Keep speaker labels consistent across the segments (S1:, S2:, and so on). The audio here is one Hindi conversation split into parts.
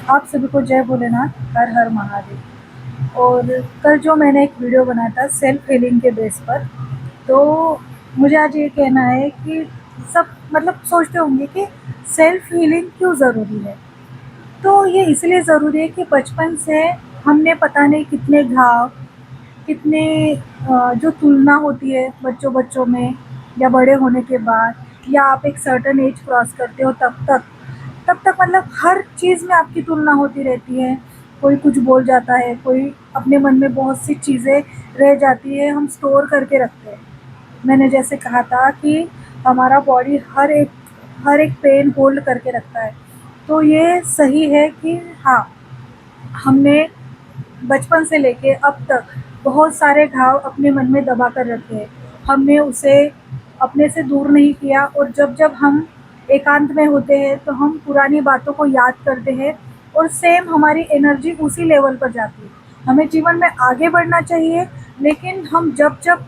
S1: आप सभी को जय भोलेनाथ, हर हर महादेव। और कल जो मैंने एक वीडियो बनाया था सेल्फ हीलिंग के बेस पर, तो मुझे आज ये कहना है कि सब मतलब सोचते होंगे कि सेल्फ हीलिंग क्यों ज़रूरी है। तो ये इसलिए ज़रूरी है कि बचपन से हमने पता नहीं कितने घाव, कितने जो तुलना होती है बच्चों बच्चों में या बड़े होने के बाद, या आप एक सर्टेन एज क्रॉस करते हो तब तक मतलब हर चीज़ में आपकी तुलना होती रहती है। कोई कुछ बोल जाता है, कोई अपने मन में बहुत सी चीज़ें रह जाती है, हम स्टोर करके रखते हैं। मैंने जैसे कहा था कि हमारा बॉडी हर एक पेन होल्ड करके रखता है। तो ये सही है कि हाँ, हमने बचपन से लेके अब तक बहुत सारे घाव अपने मन में दबा कर रखे हैं। हमने उसे अपने से दूर नहीं किया, और जब जब हम एकांत में होते हैं तो हम पुरानी बातों को याद करते हैं, और सेम हमारी एनर्जी उसी लेवल पर जाती है। हमें जीवन में आगे बढ़ना चाहिए, लेकिन हम जब जब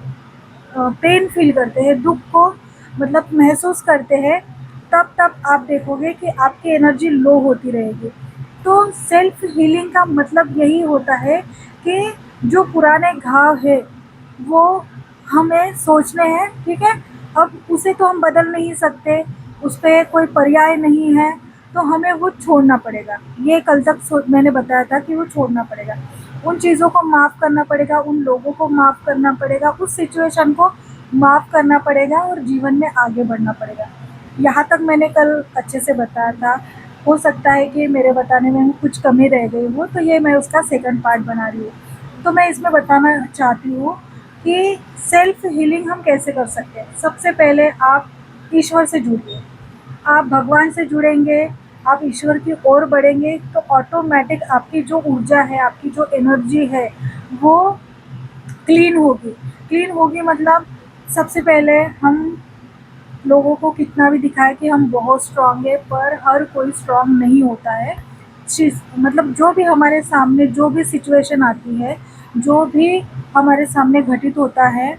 S1: पेन फील करते हैं, दुख को मतलब महसूस करते हैं, तब तब आप देखोगे कि आपकी एनर्जी लो होती रहेगी। तो सेल्फ हीलिंग का मतलब यही होता है कि जो पुराने घाव है वो हमें सोचने हैं, ठीक है। अब उसे तो हम बदल नहीं सकते, उस पर कोई पर्याय नहीं है, तो हमें वो छोड़ना पड़ेगा। ये कल तक मैंने बताया था कि वो छोड़ना पड़ेगा, उन चीज़ों को माफ़ करना पड़ेगा, उन लोगों को माफ़ करना पड़ेगा, उस सिचुएशन को माफ़ करना पड़ेगा, और जीवन में आगे बढ़ना पड़ेगा। यहाँ तक मैंने कल अच्छे से बताया था। हो सकता है कि मेरे बताने में कुछ कमी रह गई हो, तो ये मैं उसका सेकंड पार्ट बना रही हूँ। तो मैं इसमें बताना चाहती हूँ कि सेल्फ हीलिंग हम कैसे कर सकते हैं। सबसे पहले आप ईश्वर से जुड़िए। आप भगवान से जुड़ेंगे, आप ईश्वर की ओर बढ़ेंगे, तो ऑटोमेटिक आपकी जो ऊर्जा है, आपकी जो एनर्जी है, वो क्लीन होगी। क्लीन होगी मतलब सबसे पहले हम लोगों को कितना भी दिखाए कि हम बहुत स्ट्रांग है, पर हर कोई स्ट्रांग नहीं होता है। मतलब जो भी हमारे सामने जो भी सिचुएशन आती है, जो भी हमारे सामने घटित होता है,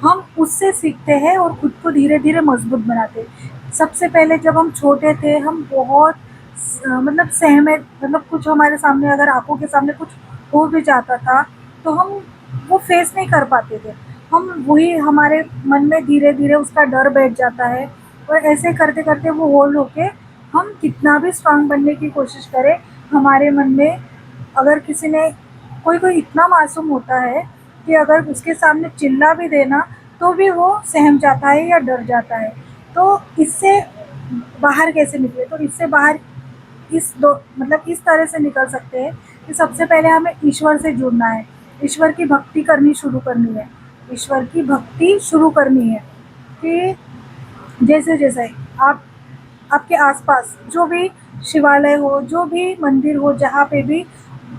S1: हम उससे सीखते हैं और खुद को धीरे धीरे मजबूत बनाते हैं। सबसे पहले जब हम छोटे थे, हम बहुत मतलब सहमे, मतलब कुछ हमारे सामने अगर आंखों के सामने कुछ हो भी जाता था, तो हम वो फेस नहीं कर पाते थे। हम वही हमारे मन में धीरे धीरे उसका डर बैठ जाता है, और ऐसे करते करते वो होल्ड होके हम कितना भी स्ट्रांग बनने की कोशिश करें, हमारे मन में अगर किसी ने कोई इतना मासूम होता है कि अगर उसके सामने चिल्ला भी देना, तो भी वो सहम जाता है या डर जाता है। तो इससे बाहर कैसे निकले, तो इससे बाहर इस दो मतलब इस तरह से निकल सकते हैं कि सबसे पहले हमें ईश्वर से जुड़ना है, ईश्वर की भक्ति करनी शुरू करनी है, ईश्वर की भक्ति शुरू करनी है। कि जैसे जैसे आप आपके आसपास जो भी शिवालय हो, जो भी मंदिर हो, जहाँ पे भी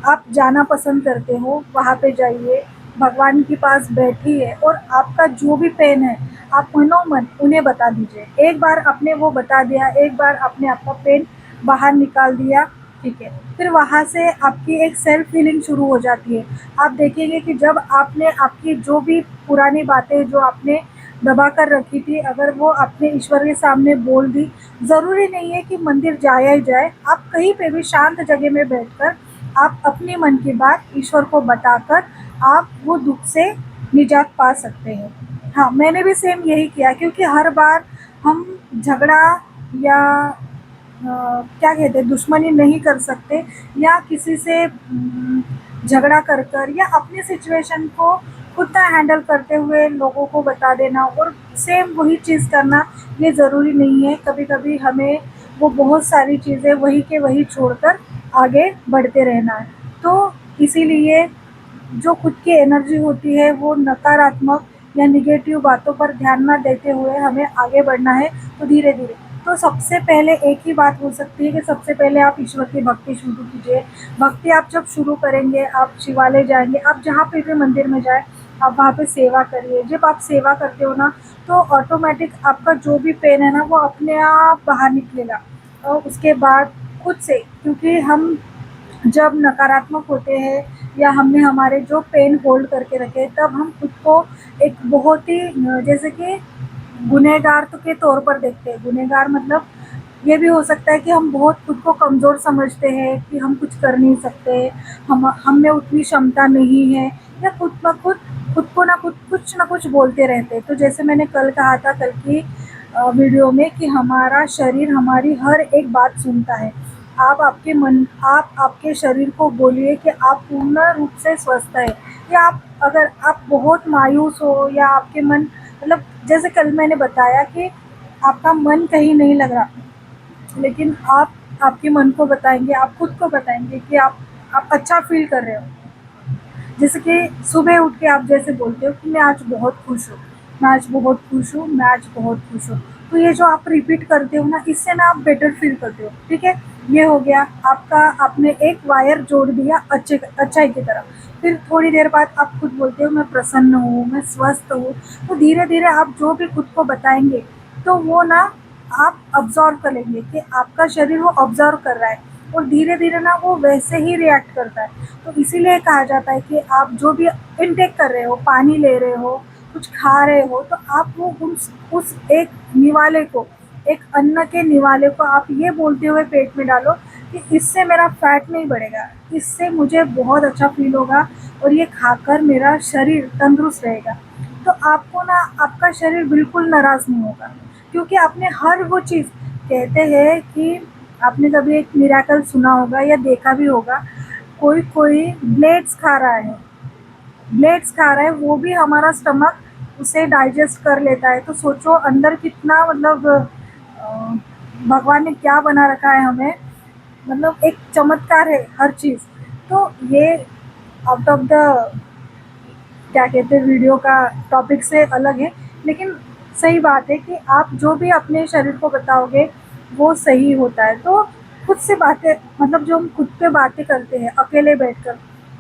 S1: आप जाना पसंद करते हो, वहाँ पे जाइए, भगवान के पास बैठिए, और आपका जो भी पेन है, आप मनोमन उन्हें बता दीजिए। एक बार आपने वो बता दिया, एक बार आपने आपका पेन बाहर निकाल दिया, ठीक है। फिर वहाँ से आपकी एक सेल्फ हीलिंग शुरू हो जाती है। आप देखेंगे कि जब आपने आपकी जो भी पुरानी बातें जो आपने दबा कर रखी थी, अगर वो आपने ईश्वर के सामने बोल दी, ज़रूरी नहीं है कि मंदिर जाया ही जाए, आप कहीं पे भी शांत जगह में बैठकर आप अपने मन की बात ईश्वर को बताकर आप वो दुख से निजात पा सकते हैं। हाँ, मैंने भी सेम यही किया, क्योंकि हर बार हम झगड़ा या क्या कहते हैं, दुश्मनी नहीं कर सकते, या किसी से झगड़ा कर कर या अपनी सिचुएशन को खुद का हैंडल करते हुए लोगों को बता देना और सेम वही चीज़ करना, ये ज़रूरी नहीं है। कभी कभी हमें वो बहुत सारी चीज़ें वही के वही छोड़कर आगे बढ़ते रहना है। तो इसीलिए जो खुद की एनर्जी होती है, वो नकारात्मक या निगेटिव बातों पर ध्यान ना देते हुए हमें आगे बढ़ना है। तो धीरे धीरे, तो सबसे पहले एक ही बात हो सकती है कि सबसे पहले आप ईश्वर की भक्ति शुरू कीजिए। भक्ति आप जब शुरू करेंगे, आप शिवालय जाएंगे, आप जहाँ पे भी मंदिर में जाए, आप वहाँ पे सेवा करिए। जब आप सेवा करते हो ना, तो ऑटोमेटिक आपका जो भी पेन है ना, वो अपने आप बाहर निकलेगा। और उसके बाद खुद से, क्योंकि हम जब नकारात्मक होते हैं या हमने हमारे जो पेन होल्ड करके रखे, तब हम खुद को एक बहुत ही जैसे कि गुनहगार तो के तौर पर देखते हैं। गुनहगार मतलब ये भी हो सकता है कि हम बहुत खुद को कमज़ोर समझते हैं कि हम कुछ कर नहीं सकते, हम में उतनी क्षमता नहीं है, या खुद ब खुद को ना खुद कुछ ना कुछ बोलते रहते हैं। तो जैसे मैंने कल कहा था, कल की वीडियो में, कि हमारा शरीर हमारी हर एक बात सुनता है। आप आपके शरीर को बोलिए कि आप पूर्ण रूप से स्वस्थ है, या अगर आप बहुत मायूस हो, या आपके मन, मतलब जैसे कल मैंने बताया कि आपका मन कहीं नहीं लग रहा, लेकिन आप आपके मन को बताएँगे, आप खुद को बताएँगे कि आप अच्छा फ़ील कर रहे हो। जैसे कि सुबह उठ के आप जैसे बोलते हो कि मैं आज बहुत खुश हूँ, मैं आज बहुत खुश हूँ, मैं आज बहुत खुश हूँ। तो ये जो आप रिपीट करते हो ना, इससे ना आप बेटर फ़ील करते हो, ठीक है? ये हो गया आपका, आपने एक वायर जोड़ दिया अच्छाई की तरफ। फिर थोड़ी देर बाद आप खुद बोलते हो मैं प्रसन्न हूँ, मैं स्वस्थ हूँ। तो धीरे-धीरे आप जो भी खुद को बताएँगे, तो वो ना आप ऑब्ज़र्व कर लेंगे कि आपका शरीर वो ऑब्ज़र्व कर रहा है, और धीरे-धीरे ना वो वैसे ही रिएक्ट करता है। तो इसीलिए कहा जाता है कि आप जो भी इनटेक कर रहे हो, पानी ले रहे हो, कुछ खा रहे हो, तो आप वो उस एक निवाले को, एक अन्न के निवाले को आप ये बोलते हुए पेट में डालो कि इससे मेरा फैट नहीं बढ़ेगा, इससे मुझे बहुत अच्छा फ़ील होगा, और ये खाकर मेरा शरीर तंदुरुस्त रहेगा। तो आपको ना आपका शरीर बिल्कुल नाराज़ नहीं होगा, क्योंकि आपने हर वो चीज़, कहते हैं कि आपने कभी एक मिरेकल सुना होगा या देखा भी होगा, कोई कोई ब्लेड्स खा रहा है, वो भी हमारा स्टमक उसे डाइजेस्ट कर लेता है। तो सोचो अंदर कितना, मतलब भगवान ने क्या बना रखा है हमें, मतलब एक चमत्कार है हर चीज़। तो ये आउट ऑफ द, क्या कहते हैं, वीडियो का टॉपिक से अलग है, लेकिन सही बात है कि आप जो भी अपने शरीर को बताओगे वो सही होता है। तो खुद से बातें, मतलब जो हम खुद पे बातें करते हैं अकेले बैठकर,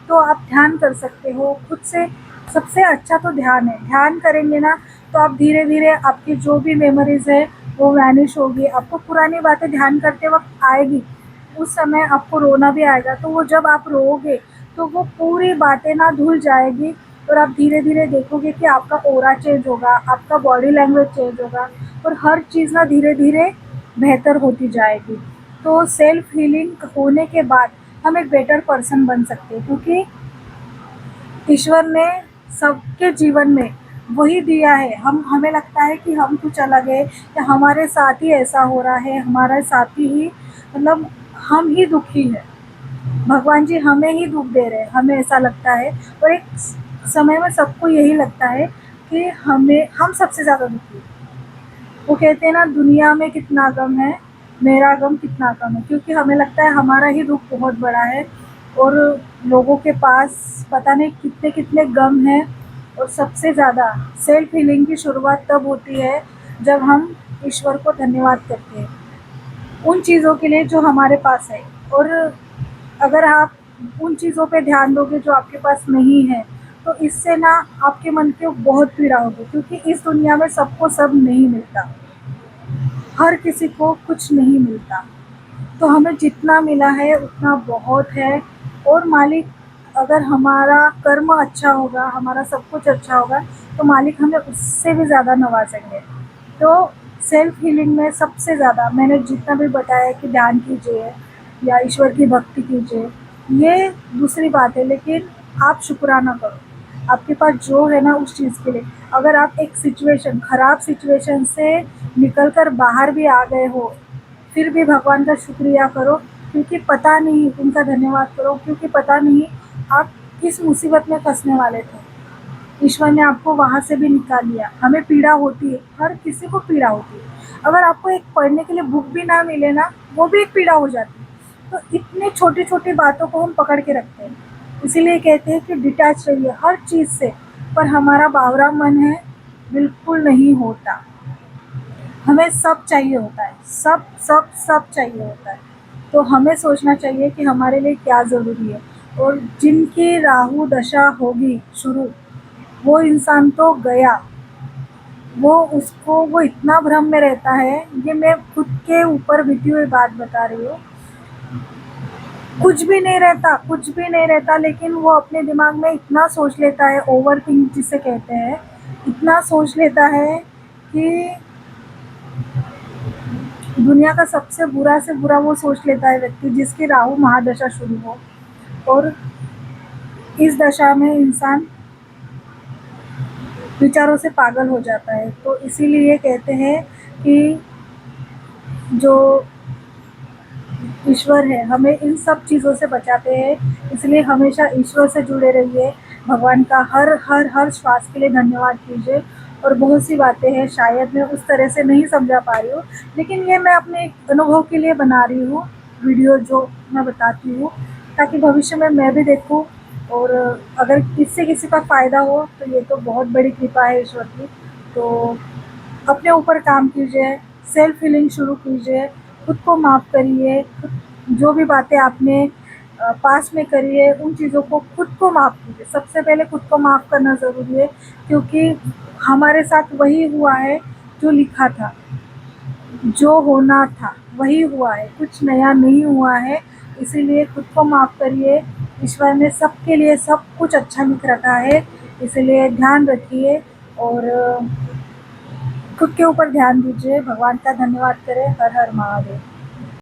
S1: तो आप ध्यान कर सकते हो खुद से। सबसे अच्छा तो ध्यान है, ध्यान करेंगे ना, तो आप धीरे धीरे आपकी जो भी मेमोरीज है वो वैनिश होगी, आपको पुरानी बातें ध्यान करते वक्त आएगी। उस समय आपको रोना भी आएगा, तो वो जब आप रोओगे तो वो पूरी बातें ना धुल जाएगी, और आप धीरे धीरे देखोगे कि आपका ऑरा चेंज होगा, आपका बॉडी लैंग्वेज चेंज होगा, और हर चीज़ ना धीरे धीरे बेहतर होती जाएगी। तो सेल्फ हीलिंग होने के बाद हम एक बेटर पर्सन बन सकते हैं, क्योंकि ईश्वर ने सबके जीवन में वही दिया है। हम हमें लगता है कि हम कुछ अलग है, या हमारे साथ ही ऐसा हो रहा है, हमारे साथ ही, मतलब हम ही दुखी हैं, भगवान जी हमें ही दुःख दे रहे हैं, हमें ऐसा लगता है। और एक समय में सबको यही लगता है कि हम सबसे ज़्यादा दुखी हैं। वो कहते हैं ना, दुनिया में कितना गम है, मेरा गम कितना कम है, क्योंकि हमें लगता है हमारा ही दुःख बहुत बड़ा है, और लोगों के पास पता नहीं कितने कितने गम हैं। और सबसे ज़्यादा सेल्फ हीलिंग की शुरुआत तब होती है जब हम ईश्वर को धन्यवाद करते हैं उन चीज़ों के लिए जो हमारे पास है। और अगर आप उन चीज़ों पे ध्यान दोगे जो आपके पास नहीं है, तो इससे ना आपके मन को बहुत पीड़ा होगी, क्योंकि इस दुनिया में सबको सब नहीं मिलता, हर किसी को कुछ नहीं मिलता। तो हमें जितना मिला है उतना बहुत है, और मालिक, अगर हमारा कर्म अच्छा होगा, हमारा सब कुछ अच्छा होगा, तो मालिक हमें उससे भी ज़्यादा नवाजेंगे। तो सेल्फ हीलिंग में सबसे ज़्यादा मैंने जितना भी बताया कि ध्यान कीजिए या ईश्वर की भक्ति कीजिए, ये दूसरी बात है, लेकिन आप शुक्राना करो आपके पास जो है ना उस चीज़ के लिए। अगर आप एक सिचुएशन, ख़राब सिचुएशन से निकल कर बाहर भी आ गए हो, फिर भी भगवान का शुक्रिया करो, क्योंकि पता नहीं, उनका धन्यवाद करो, क्योंकि पता नहीं आप किस मुसीबत में फंसने वाले थे। ईश्वर ने आपको वहाँ से भी निकाल लिया। हमें पीड़ा होती है, हर किसी को पीड़ा होती है। अगर आपको एक पढ़ने के लिए बुक भी ना मिले ना, वो भी एक पीड़ा हो जाती है। तो इतनी छोटी छोटी बातों को हम पकड़ के रखते हैं, इसीलिए कहते हैं कि डिटैच रहिए हर चीज़ से। पर हमारा बावरा मन है, बिल्कुल नहीं होता। हमें सब चाहिए होता है, सब सब सब चाहिए होता है। तो हमें सोचना चाहिए कि हमारे लिए क्या ज़रूरी है। और जिनकी राहु दशा होगी शुरू, वो इंसान तो गया, वो इतना भ्रम में रहता है। ये मैं खुद के ऊपर बीती हुई बात बता रही हूँ। कुछ भी नहीं रहता, कुछ भी नहीं रहता, लेकिन वो अपने दिमाग में इतना सोच लेता है, ओवर थिंक जिसे कहते हैं, इतना सोच लेता है कि दुनिया का सबसे बुरा से बुरा वो सोच लेता है व्यक्ति जिसकी राहु महादशा शुरू हो, और इस दशा में इंसान विचारों से पागल हो जाता है। तो इसीलिए कहते हैं कि जो ईश्वर है हमें इन सब चीज़ों से बचाते हैं, इसलिए हमेशा ईश्वर से जुड़े रहिए। भगवान का हर हर हर श्वास के लिए धन्यवाद कीजिए। और बहुत सी बातें हैं शायद मैं उस तरह से नहीं समझा पा रही हूँ, लेकिन ये मैं अपने एक अनुभव के लिए बना रही हूँ वीडियो, जो मैं बताती हूँ ताकि भविष्य में मैं भी देखूँ। और अगर इससे किसी का फ़ायदा हो तो ये तो बहुत बड़ी कृपा है ईश्वर की। तो अपने ऊपर काम कीजिए, सेल्फ हीलिंग शुरू कीजिए, खुद को माफ़ करिए। जो भी बातें आपने पास में करी है उन चीज़ों को खुद को माफ़ कीजिए। सबसे पहले खुद को माफ़ करना ज़रूरी है, क्योंकि हमारे साथ वही हुआ है जो लिखा था, जो होना था वही हुआ है, कुछ नया नहीं हुआ है। इसीलिए खुद को माफ़ करिए। ईश्वर ने सबके लिए सब कुछ अच्छा लिख रखा है, इसलिए ध्यान रखिए और खुद के ऊपर ध्यान दीजिए। भगवान का धन्यवाद करें। हर हर महादेव।